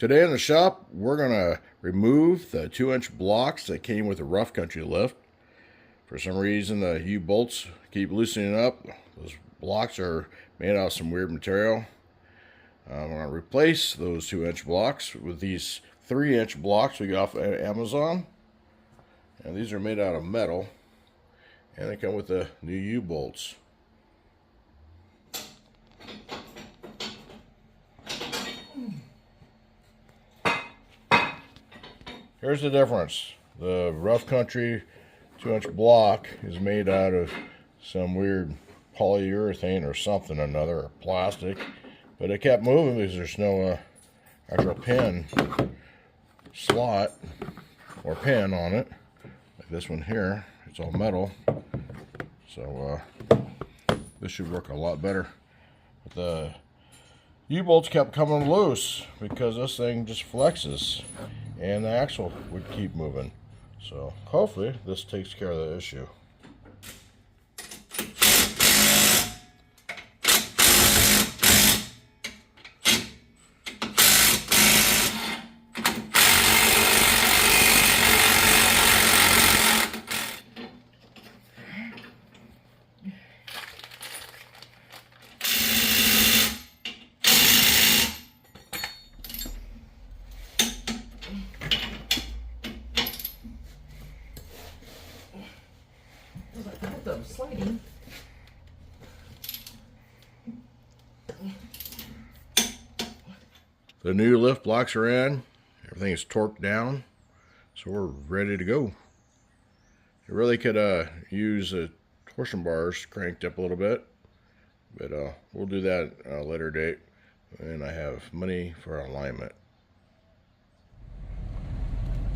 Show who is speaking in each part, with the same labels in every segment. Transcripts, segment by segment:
Speaker 1: Today in the shop, we're going to remove the 2-inch blocks that came with the rough country lift. For some reason, the U-bolts keep loosening up. Those blocks are made out of some weird material. I'm going to replace those 2-inch blocks with these 3-inch blocks we got off Amazon. And these are made out of metal. And they come with the new U-bolts. Here's the difference. The rough country 2-inch block is made out of some weird polyurethane or something or another, or plastic. But it kept moving because there's no actual pin slot or pin on it. Like this one here, it's all metal. So this should work a lot better. But the U-bolts kept coming loose because this thing just flexes and the axle would keep moving. So hopefully this takes care of the issue.
Speaker 2: Sliding.
Speaker 1: The new lift blocks are in. Everything is torqued down, so we're ready to go. You really could use the torsion bars cranked up a little bit, but we'll do that at a later date when I have money for alignment.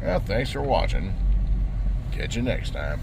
Speaker 1: Well, thanks for watching. Catch you next time.